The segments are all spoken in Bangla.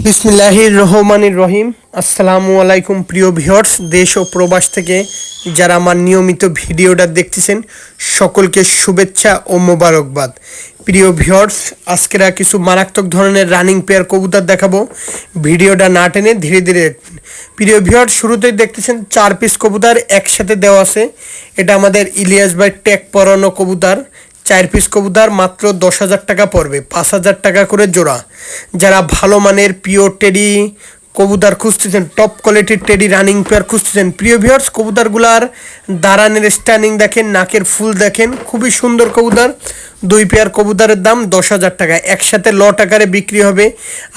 বিসমিল্লাহির রহমানির রহিম। আসসালামু আলাইকুম প্রিয় ভিউয়ার্স, দেশ ও প্রবাস থেকে যারা আমার নিয়মিত ভিডিওটা দেখতেছেন সকলকে শুভেচ্ছা ও মোবারকবাদ। প্রিয় ভিউয়ার্স, আজকেরা কিছু মারাত্মক ধরনের রানিং পেয়ার কবুতর দেখাবো। ভিডিওটা না টেনে ধীরে ধীরে দেখবেন। প্রিয় ভিউয়ার্স, শুরুতেই দেখতেছেন 4 পিস কবুতর একসাথে দেওয়া আছে। এটা আমাদের ইলিয়াস ভাই ট্যাগ পরানো কবুতর। 4 পিস কবুতর মাত্র 10,000 টাকা পড়বে, 5,000 টাকা করে জোড়া। যারা ভালো মানের পিওর টেডি কবুতর খুঁজতেছেন, টপ কোয়ালিটির টেডি রানিং পেয়ার খুঁজতেছেন, প্রিয় ভিউয়ার্স কবুতরগুলার দাঁড়ানের স্ট্যান্ডিং দেখেন, নাকের ফুল দেখেন, খুবই সুন্দর কবুতর। 2 পেয়ার কবুতরের দাম 10,000 টাকা, একসাথে লট আকারে বিক্রি হবে।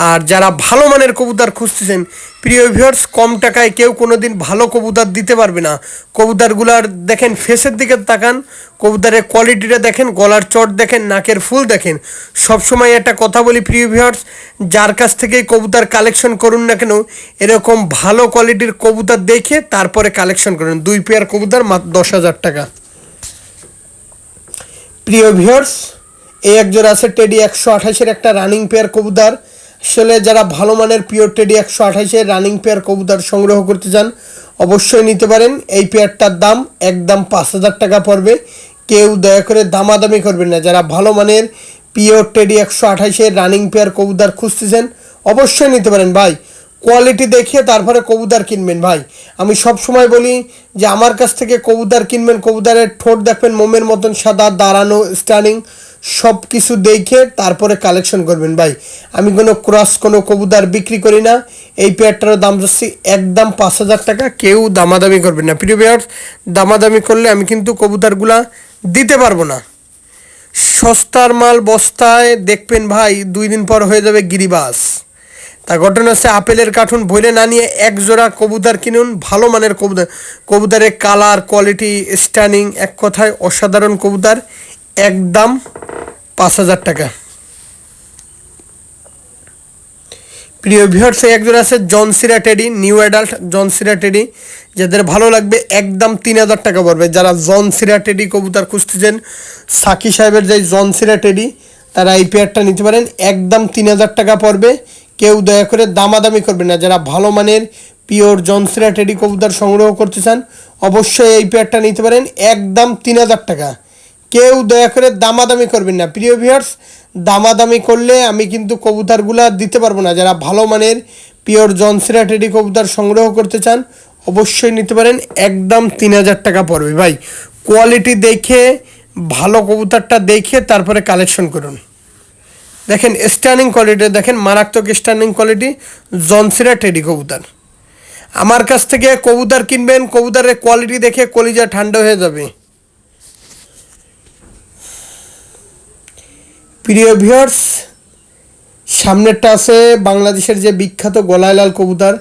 আর যারা ভালো মানের কবুতর খুঁজতেছেন, প্রিয় ভিউয়ার্স কম টাকায় কেউ কোনোদিন ভালো কবুতর দিতে পারবে না। কবুতরগুলার দেখেন, ফেসের দিকে তাকান, কবুতরের কোয়ালিটিটা দেখেন, গলার চট দেখেন, নাকের ফুল দেখেন। সবসময় একটা কথা বলি প্রিয় ভিউয়ার্স, যার কাছ থেকেই কবুতর কালেকশন করুন না কেন, এরকম ভালো কোয়ালিটির কবুতর দেখে তারপরে কালেকশন করুন। 2 পেয়ার কবুতর মাত্র 10,000 টাকা। প্রিয় ভিউয়ার্স, এই একজোড়া আছে টেডি 128-এর একটা রানিং পেয়ার কবুতর। আসলে যারা ভালো মানের পিওর টেডি 128-এর রানিং পেয়ার কবুতর সংগ্রহ করতে চান অবশ্যই নিতে পারেন। এই পেয়ারটার দাম একদম 5,000 টাকা পড়বে। কেউ দয়া করে দামাদামি করবেন না। যারা ভালো মানের পিওর টেডি 128-এর রানিং পেয়ার কবুতর খুঁজতেছেন অবশ্যই নিতে পারেন ভাই। কোয়ালিটি দেখিয়ে তারপরে কবুতর কিনবেন ভাই। আমি সব সময় বলি যে আমার কাছ থেকে কবুতর কিনবেন, কবুতরের ঠোঁট দেখবেন মোমের মতন সাদা, দাঁড়ানো, স্টার্নিং সব কিছু দেখে তারপরে কালেকশন করবেন ভাই। আমি কোনো ক্রস কোনো কবুতর বিক্রি করি না। এই পেয়ারটার দাম যাচ্ছে একদম 5,000 টাকা। কেউ দামাদামি করবেন না প্রিয় ভিউয়ার্স। দামাদামি করলে আমি কিন্তু কবুতরগুলা দিতে পারবো না। সস্তার মাল বস্তায় দেখবেন ভাই, 2 দিন পর হয়ে যাবে গিরিবাস। তা ঘটনা হচ্ছে, আপেলের কার্টুন ভরে না নিয়ে এক জোড়া কবুতর কিনুন, ভালো মানের কবুতর। কবুতরের কালার, কোয়ালিটি, স্ট্যান্ডিং, এক কথায় অসাধারণ কবুতর। একদম 5,000 টাকা। প্রিয় ভিউয়ার্স, এক জোড়া আছে জনসিরা টেডি, নিউ অ্যাডাল্ট জনসিরা টেডি। যাদের ভালো লাগবে একদম 3,000 টাকা পড়বে। যারা জনসিরা টেডি কবুতর খুঁজতেছেন, সাকি সাহেবের যে জনসিরা টেডি, তারা এই পেয়ারটা নিতে পারেন। একদম 3,000 টাকা পড়বে। কেউ দয়া করে দামাদামি করবে না। যারা ভালো মানের পিওর জনসিরা টেডি কবুতর সংগ্রহ করতে চান অবশ্যই এই পেয়ারটা নিতে পারেন। একদম 3,000 টাকা। কেউ দয়া করে দামাদামি করবেন না প্রিয় ভিউয়ার্স। দামাদামি করলে আমি কিন্তু কবুতরগুলা দিতে পারবো না। যারা ভালো মানের পিওর জনসিরা টেডি কবুতর সংগ্রহ করতে চান অবশ্যই নিতে পারেন। একদম 3,000 টাকা পড়বে ভাই। কোয়ালিটি দেখে, ভালো কবুতরটা দেখে তারপরে কালেকশন করুন। দেখেন স্ট্যান্ডিং কোয়ালিটি দেখেন, মারাত্মক স্ট্যান্ডিং কোয়ালিটি জনসিরা টেডি কবুতর। আমার কাছ থেকে কবুতর কিনবেন, কবুতরের কোয়ালিটি দেখে কলিজা ঠান্ডা হয়ে যাবে। প্রিয় ভিউয়ার্স, সামনেরটা আছে বাংলাদেশের যে বিখ্যাত গলায় লাল কবুতর,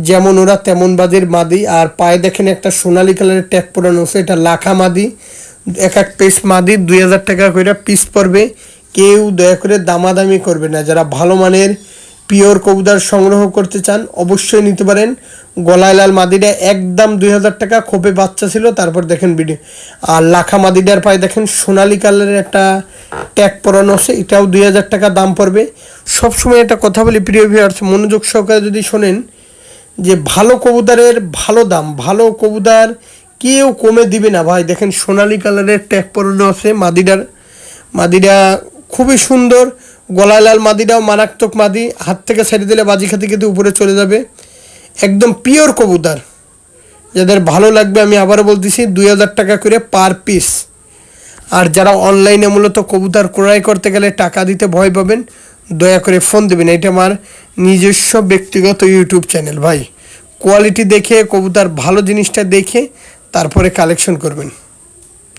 যেমন ওরা তেমন বাজির মাদি। আর পায়ে দেখেন একটা সোনালি কালারের ট্যাগ পরানো আছে, এটা লাখা মাদি। এক পিস মাদি 2,000 টাকা করে পিস পড়বে। কেউ দয়া করে দামাদামি করবে না। যারা ভালো মানের পিওর কবুতর সংগ্রহ করতে চান অবশ্যই নিতে পারেন। গলায় লাল মাদিটা একদম 2,000 টাকা, খোপে বাচ্চা ছিল। তারপর দেখেন ভিডিও। আর লাখা মাদিটার পায়ে দেখেন সোনালি কালারের একটা ট্যাগ পরানো আছে, এটাও 2,000 টাকা দাম পড়বে। সবসময় একটা কথা বলি প্রিয় ভিউয়ার্স, মনোযোগ সহকারে যদি শোনেন, যে ভালো কবুতরের ভালো দাম, ভালো কবুতর কেউ কমে দিবে না ভাই। দেখেন সোনালি কালারের ট্যাগ পরানো আছে মাদিটা খুবই সুন্দর। গলায় লাল মাদিটাও মারাত্মক মাদি, হাত থেকে ছেড়ে দিলে বাজি খাতে খেতে উপরে চলে যাবে। একদম পিওর কবুতর। যাদের ভালো লাগবে আমি আবারও বলতেছি 2,000 টাকা করে পার পিস। আর যারা অনলাইনে মূলত কবুতর ক্রয় করতে গেলে টাকা দিতে ভয় পাবেন, দয়া করে ফোন দেবেন। এটা আমার নিজস্ব ব্যক্তিগত ইউটিউব চ্যানেল ভাই। কোয়ালিটি দেখে, কবুতর ভালো জিনিসটা দেখে তারপরে কালেকশন করবেন।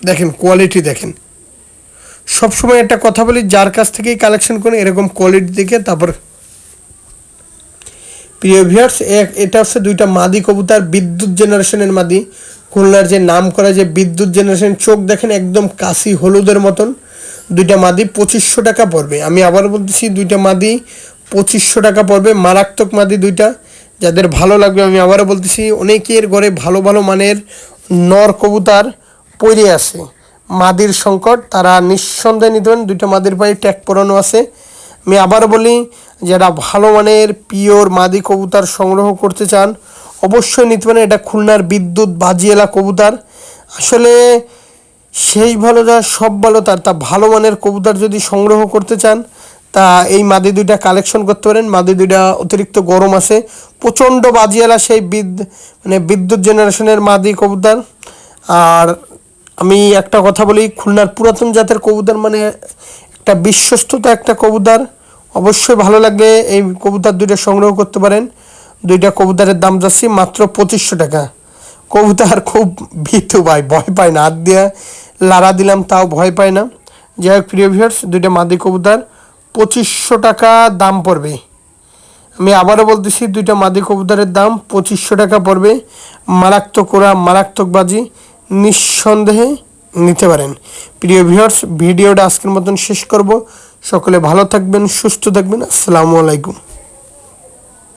দেখেন কোয়ালিটি দেখেন। সবসময় একটা কথা বলি, যার কাছ থেকেই কালেকশন করেন এরকম কোয়ালিটি দেখে তারপর। প্রিয় ভিউয়ার্স, এটা হচ্ছে 2টা মাদি কবুতর, বিদ্যুৎ জেনারেশনের মাদি। খুলনার যে নাম করা যে বিদ্যুৎ জেনারেশন, চোখ দেখেন একদম কাশি হলুদের মতন। 2টা মাদি 2,500 টাকা পড়বে। আমি আবার বলতেছি 2টা মাদি 2,500 টাকা পড়বে। মারাত্মক মাদি 2টা। যাদের ভালো লাগবে আমি আবারও বলতেছি, অনেকের ঘরে ভালো ভালো মানের নর কবুতর পড়ে আছে, মাদির সংকট, তারা নিঃসন্দেহে নিতে পারেন। 2টা মাদির পায়ে ট্যাগ পরানো আছে, আমি আবারও বলি, যারা ভালো মানের পিওর মাদি কবুতর সংগ্রহ করতে চান অবশ্যই নিতে পারেন। এটা খুলনার বিদ্যুৎ বাজিয়েলা কবুতর। আসলে সেই ভালো যা সব ভালো তার, তা ভালো মানের কবুতর যদি সংগ্রহ করতে চান তা এই মাদি দুইটা কালেকশন করতে পারেন। মাদি দুইটা অতিরিক্ত গরম আছে, প্রচণ্ড বাজিয়ালা সেই বিদ্যুৎ জেনারেশনের মাদি কবুতর। আর আমি একটা কথা বলি, খুলনার পুরাতন জাতের কবুতর মানে একটা বিশ্বস্ততা একটা কবুতর। অবশ্যই ভালো লাগলে এই কবুতর দুইটা সংগ্রহ করতে পারেন। দুইটা কবুতরের দাম যাচ্ছি মাত্র 2500 টাকা। কবুতর খুব ভীতু ভাই, ভয় পায় না, হাত দিয়ে লাড়া দিলাম তাও ভয় পায় না। যাই হোক প্রিয় ভিউয়ার্স, দুইটা মাদি কবুতর 2500 টাকা দাম পড়বে। আমি আবারও বলতেছি, দুইটা মাদি কবুতরের দাম 2500 টাকা পড়বে। মারাত্মক ওরা, মারাত্মক বাজি, নিঃসন্দেহে নিতে পারেন। প্রিয় ভিউয়ার্স, ভিডিওটা আজকের মতন শেষ করব। সকলে ভালো থাকবেন, সুস্থ থাকবেন। আসসালামু আলাইকুম।